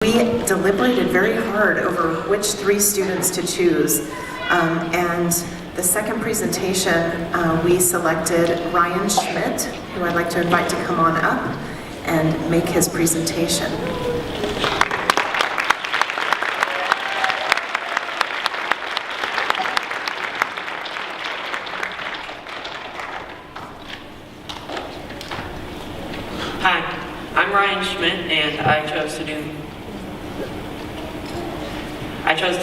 We deliberated very hard over which 3 students to choose, and the second presentation we selected Ryan Schmidt, who I'd like to invite to come on up and make his presentation. Hi, I'm Ryan Schmidt, and I chose to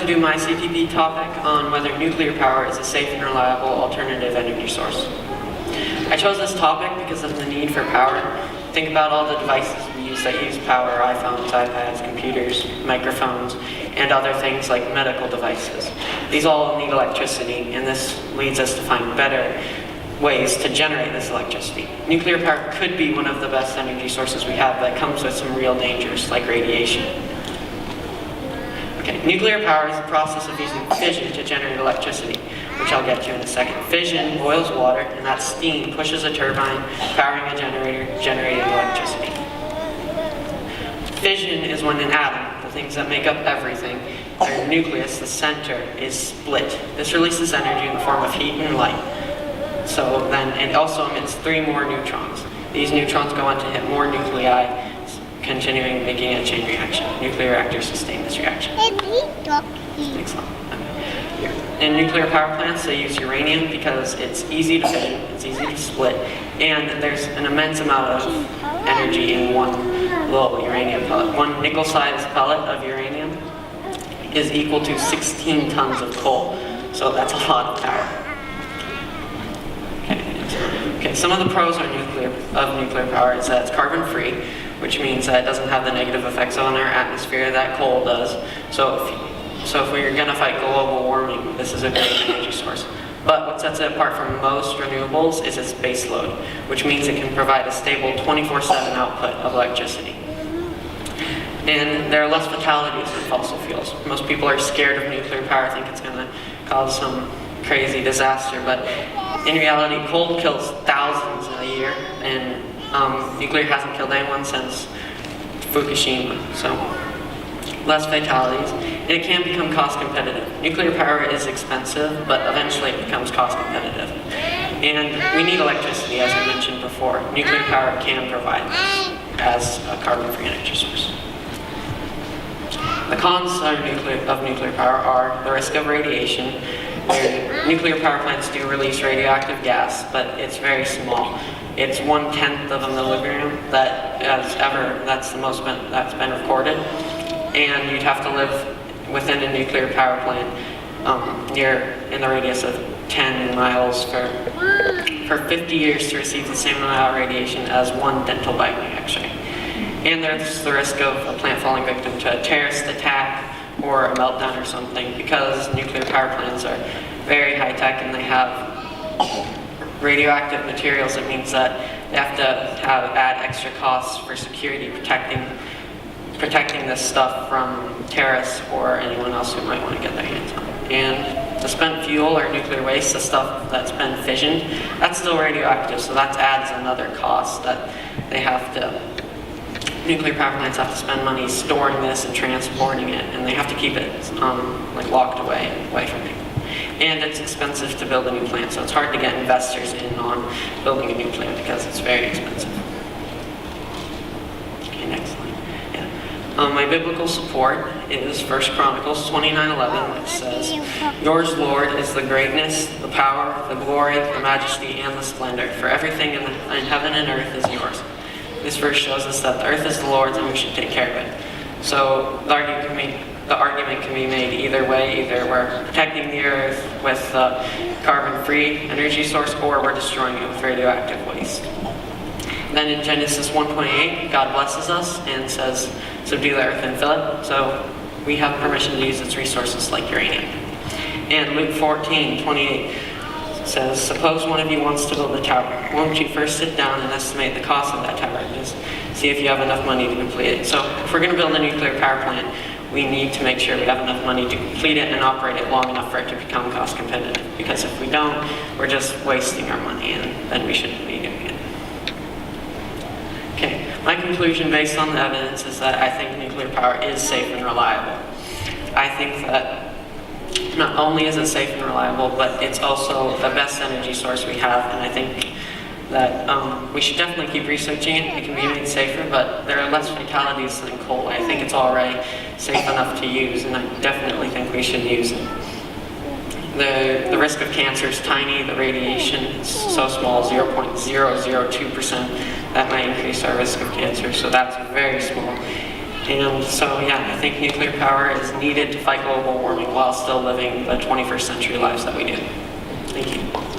do my CTP topic on whether nuclear power is a safe and reliable alternative energy source. I chose this topic because of the need for power. Think about all the devices we use that use power: iPhones, iPads, computers, microphones, and other things like medical devices. These all need electricity, and this leads us to find better ways to generate this electricity. Nuclear power could be one of the best energy sources we have, but it comes with some real dangers, like radiation. Okay, nuclear power is the process of using fission to generate electricity, which I'll get to in a second. Fission boils water, and that steam pushes a turbine, powering a generator, generating electricity. Fission is when an atom, the things that make up everything, their nucleus, the center, is split. This releases energy in the form of heat and light. So then it also emits 3 more neutrons. These neutrons go on to hit more nuclei, continuing making a chain reaction. Nuclear reactors sustain this reaction. In nuclear power plants, they use uranium because it's easy to fission, it's easy to split, and there's an immense amount of energy in one little uranium pellet. One nickel-sized pellet of uranium is equal to 16 tons of coal, so that's a lot of power. Okay, some of the pros of nuclear power is that it's carbon-free, which means that it doesn't have the negative effects on our atmosphere that coal does. So if we're going to fight global warming, this is a great energy source. But what sets it apart from most renewables is its base load, which means it can provide a stable 24/7 output of electricity. And there are less fatalities than fossil fuels. Most people are scared of nuclear power, think it's going to cause some crazy disaster, but in reality, coal kills thousands a year, and nuclear hasn't killed anyone since Fukushima, so less fatalities, and it can become cost competitive. Nuclear power is expensive, but eventually it becomes cost competitive. And we need electricity, as I mentioned before. Nuclear power can provide this as a carbon-free energy source. The cons of nuclear power are the risk of radiation. Nuclear power plants do release radioactive gas, but it's very small. It's 1/10 of a milligram that's the most that's been recorded. And you'd have to live within a nuclear power plant in the radius of 10 miles for 50 years to receive the same amount of radiation as one dental biting X-ray. And there's the risk of a plant falling victim to a terrorist attack or a meltdown or something, because nuclear power plants are very high-tech and they have radioactive materials. It means that they have to add extra costs for security, protecting this stuff from terrorists or anyone else who might want to get their hands on it. And the spent fuel or nuclear waste, the stuff that's been fissioned, that's still radioactive, so that adds another cost that they have to. Nuclear power plants have to spend money storing this and transporting it, and they have to keep it locked away from people. And it's expensive to build a new plant, so it's hard to get investors in on building a new plant because it's very expensive. Okay, next slide. Yeah. My biblical support is 1 Chronicles 29:11, which says, "Yours, Lord, is the greatness, the power, the glory, the majesty, and the splendor, for everything in heaven and earth is yours." This verse shows us that the earth is the Lord's and we should take care of it. So the argument can be made either way. Either we're protecting the earth with a carbon-free energy source, or we're destroying it with radioactive waste. Then in Genesis 1:28, God blesses us and says, "Subdue the earth and fill it." So we have permission to use its resources like uranium. And Luke 14:28 says, "Suppose one of you wants to build a tower. Won't you first sit down and estimate the cost of that tower, and just see if you have enough money to complete it?" So if we're going to build a nuclear power plant, we need to make sure we have enough money to complete it and operate it long enough for it to become cost competitive. Because if we don't, we're just wasting our money, and then we shouldn't be doing it. Okay, My conclusion based on the evidence is that I think nuclear power is safe and reliable. I think that not only is it safe and reliable, but it's also the best energy source we have, and I think that we should definitely keep researching it. It can be made safer, but there are less fatalities than coal. I think it's already safe enough to use, and I definitely think we should use it. The risk of cancer is tiny. The radiation is so small, 0.002%, that might increase our risk of cancer, so that's very small. And so, yeah, I think nuclear power is needed to fight global warming while still living the 21st century lives that we do. Thank you.